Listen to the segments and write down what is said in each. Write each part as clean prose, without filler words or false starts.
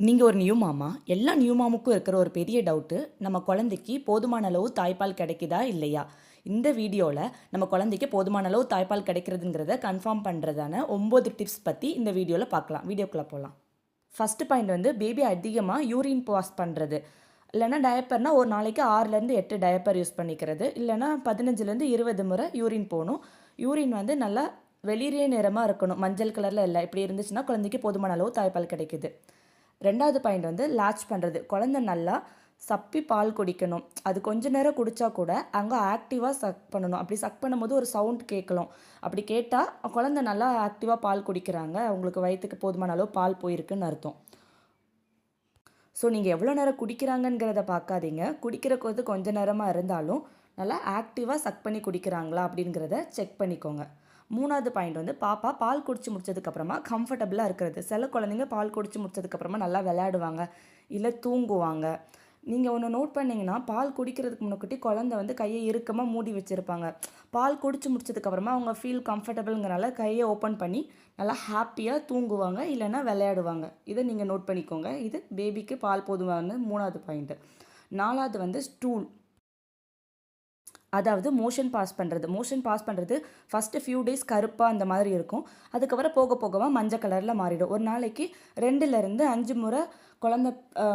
நீங்கள் ஒரு நியூ மாமா. எல்லா நியூ மாமுக்கும் இருக்கிற ஒரு பெரிய டவுட்டு, நம்ம குழந்தைக்கு போதுமான அளவு தாய்ப்பால் கிடைக்குதா இல்லையா? இந்த வீடியோவில் நம்ம குழந்தைக்கு போதுமான அளவு தாய்ப்பால் கிடைக்கிறதுங்கிறத கன்ஃபார்ம் பண்ணுறதான 9 டிப்ஸ் பற்றி இந்த வீடியோவில் பார்க்கலாம். வீடியோக்குள்ளே போகலாம். ஃபஸ்ட்டு பாயிண்ட் வந்து பேபி அதிகமாக யூரின் பாஸ் பண்ணுறது. இல்லைனா டயப்பர்னால் ஒரு நாளைக்கு 6லேருந்து 8 டயப்பர் யூஸ் பண்ணிக்கிறது. இல்லைனா 15லேருந்து 20 முறை யூரின் போகணும். யூரின் வந்து நல்லா வெளிரிய நிறமாக இருக்கணும், மஞ்சள் கலரில் இல்லை. இப்படி இருந்துச்சுன்னா குழந்தைக்கு போதுமான அளவு தாய்ப்பால் கிடைக்குது. 2வது பாயிண்ட் வந்து லாட்ச் பண்ணுறது. குழந்தை நல்லா சப்பி பால் குடிக்கணும். அது கொஞ்ச நேரம் குடித்தா கூட அங்கே ஆக்டிவாக சக் பண்ணணும். அப்படி சக் பண்ணும்போது ஒரு சவுண்ட் கேட்கலாம். அப்படி கேட்டால் குழந்தை நல்லா ஆக்டிவாக பால் குடிக்கிறாங்க, அவங்களுக்கு வயிற்றுக்கு போதுமான அளவு பால் போயிருக்குன்னு அர்த்தம். ஸோ நீங்கள் எவ்வளோ நேரம் குடிக்கிறாங்கங்கிறத பார்க்காதீங்க. குடிக்கிறக்கு கொஞ்ச நேரமாக இருந்தாலும் நல்லா ஆக்டிவாக சக் பண்ணி குடிக்கிறாங்களா அப்படிங்கிறத செக் பண்ணிக்கோங்க. 3வது பாயிண்ட் வந்து பாப்பா பால் குடிச்சு முடிச்சதுக்கப்புறமா கம்ஃபர்டபுளாக இருக்கிறது. சில குழந்தைங்க பால் குடிச்சு முடிச்சதுக்கப்புறமா நல்லா விளையாடுவாங்க, இல்லை தூங்குவாங்க. நீங்கள் ஒன்று நோட் பண்ணிங்கன்னா, பால் குடிக்கிறதுக்கு முன்னாடி குழந்தை வந்து கையை இறுக்கமாக மூடி வச்சுருப்பாங்க. பால் குடிச்சு முடிச்சதுக்கப்புறமா அவங்க ஃபீல் கம்ஃபர்டபுளுங்கிறனால கையை ஓப்பன் பண்ணி நல்லா ஹாப்பியாக தூங்குவாங்க, இல்லைன்னா விளையாடுவாங்க. இதை நீங்கள் நோட் பண்ணிக்கோங்க. இது பேபிக்கு பால் போதுமான 3வது பாயிண்ட்டு. 4வது வந்து ஸ்டூல், அதாவது மோஷன் பாஸ் பண்ணுறது ஃபஸ்ட்டு ஃபியூ டேஸ் கருப்பாக அந்த மாதிரி இருக்கும். அதுக்கப்புறம் போக போகமாக மஞ்சள் கலரில் மாறிடும். ஒரு நாளைக்கு 2லேருந்து 5 முறை குழந்தை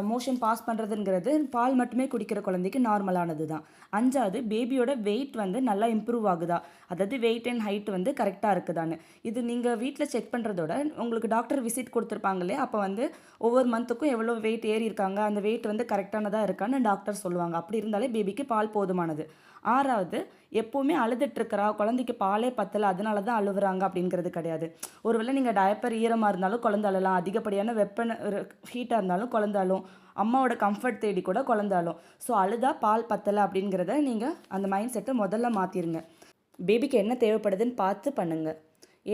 மோஷன் பாஸ் பண்ணுறதுங்கிறது பால் மட்டுமே குடிக்கிற குழந்தைக்கு நார்மலானது தான். 5வது பேபியோட வெயிட் வந்து நல்லா இம்ப்ரூவ் ஆகுதா, அதாவது வெயிட் அண்ட் ஹைட் வந்து கரெக்டாக இருக்குதான்னு. இது நீங்கள் வீட்டில் செக் பண்ணுறதோட உங்களுக்கு டாக்டர் விசிட் கொடுத்துருப்பாங்களே, அப்போ வந்து ஒவ்வொரு மந்த்துக்கும் எவ்வளோ வெயிட் ஏறி இருக்காங்க, அந்த வெயிட் வந்து கரெக்டானதாக இருக்கான்னு டாக்டர் சொல்லுவாங்க. அப்படி இருந்தாலே பேபிக்கு பால் போதுமானது. 6வது, எப்போவுமே அழுதுட்டுருக்கிறா, குழந்தைக்கு பாலே பத்தலை அதனால தான் அழுகுறாங்க அப்படிங்கிறது கிடையாது. ஒருவேளை நீங்கள் டயப்பர் ஈரமாக இருந்தாலும் குழந்தை அழலாம், அதிகப்படியான ஹீட்டாக இருந்தாலும் குழந்தை அழும், அம்மாவோட கம்ஃபர்ட் தேடி கூட குழந்தை அழும். ஸோ அழுதா பால் பத்தலை அப்படிங்கிறத நீங்கள் அந்த மைண்ட் செட்டை முதல்ல மாற்றிருங்க. பேபிக்கு என்ன தேவைப்படுதுன்னு பார்த்து பண்ணுங்கள்.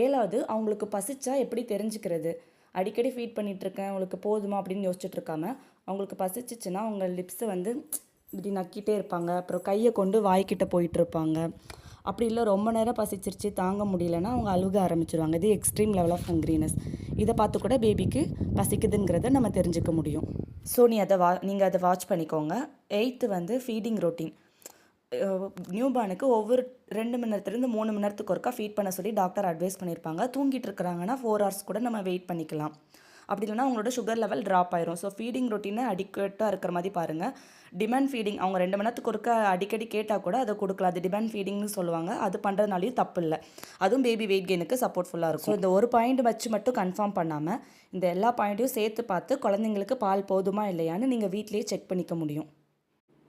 7வது, அவங்களுக்கு பசிச்சா எப்படி தெரிஞ்சுக்கிறது. அடிக்கடி ஃபீட் பண்ணிகிட்ருக்கேன், அவங்களுக்கு போதுமா அப்படின்னு யோசிச்சுட்டு இருக்காம, அவங்களுக்கு பசிச்சிச்சுன்னா அவங்க லிப்ஸை வந்து இப்படி நக்கிட்டே இருப்பாங்க, அப்புறம் கையை கொண்டு வாய்க்கிட்ட போயிட்டுருப்பாங்க. அப்படி இல்லை ரொம்ப நேரம் பசிச்சிருச்சு தாங்க முடியலன்னா அவங்க அழுக ஆரம்பிச்சிருவாங்க. இது எக்ஸ்ட்ரீம் லெவல் ஆஃப் ஹங்க்ரினஸ். இதை பார்த்து கூட பேபிக்கு பசிக்குதுங்கிறத நம்ம தெரிஞ்சுக்க முடியும். ஸோ நீங்கள் அதை வாட்ச் பண்ணிக்கோங்க. 8th வந்து ஃபீடிங் ரொட்டீன். நியூபார்னுக்கு ஒவ்வொரு 2 மணி நேரத்துலேருந்து 3 மணி நேரத்துக்கு ஒருக்கா ஃபீட் பண்ண சொல்லி டாக்டர் அட்வைஸ் பண்ணியிருப்பாங்க. தூங்கிட்டு இருக்கிறாங்கன்னா 4 hours கூட நம்ம வெயிட் பண்ணிக்கலாம். அப்படி இல்லைனா அவங்களோட சுகர் லெவல் ட்ராப் ஆயிரும். ஸோ ஃபீடிங் ரொட்டீனை அடிக்கட்டாக இருக்கிற மாதிரி பாருங்கள். டிமாண்ட் ஃபீடிங் அவங்க 2 மணி நேரத்துக்கு ஒருக்க அடிக்கடி கேட்டால் கூட அதை கொடுக்கலாம். அது டிமாண்ட் ஃபீடிங்னு சொல்லுவாங்க. அது பண்ணுறதுனாலையும் தப்பு இல்லை. அதுவும் பேபி வெயிட் கெயினுக்கு சப்போர்ட்ஃபுல்லாக இருக்கும். ஸோ இந்த ஒரு பாயிண்ட் வச்சு மட்டும் கன்ஃபார்ம் பண்ணாமல் இந்த எல்லா பாயிண்ட்டையும் சேர்த்து பார்த்து குழந்தைங்களுக்கு பால் போதுமா இல்லையான்னு நீங்கள் வீட்லேயே செக் பண்ணிக்க முடியும்.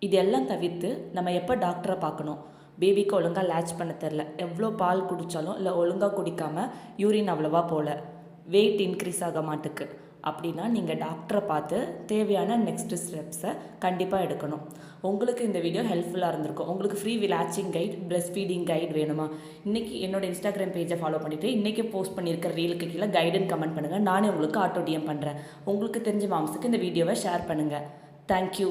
இதெல்லாம் தவிர்த்து நம்ம எப்போ டாக்டரை பார்க்கணும். பேபிக்கு ஒழுங்காக லேட்ச் பண்ண தெரில, எவ்வளோ பால் குடித்தாலும் இல்லை ஒழுங்காக குடிக்காமல் யூரின் அவ்வளோவா போகல, வெயிட் இன்க்ரீஸ் ஆக மாட்டுக்கு அப்படின்னா நீங்கள் டாக்டரை பார்த்து தேவையான நெக்ஸ்ட் ஸ்டெப்ஸை கண்டிப்பாக எடுக்கணும். உங்களுக்கு இந்த வீடியோ ஹெல்ப்ஃபுல்லாக இருந்திருக்கும். உங்களுக்கு free latching guide, breast feeding guide வேணுமா? இன்றைக்கி என்னோட இன்ஸ்டாகிராம் பேஜை ஃபாலோ பண்ணிவிட்டு இன்றைக்கி போஸ்ட் பண்ணியிருக்கிற ரீலுக்கு கீழே கைடுன்னு கமெண்ட் பண்ணுங்கள். நானே உங்களுக்கு ஆட்டோ டிஎம் பண்ணுறேன். உங்களுக்கு தெரிஞ்ச மாம்ஸுக்கு இந்த வீடியோவை ஷேர் பண்ணுங்கள். தேங்க்யூ.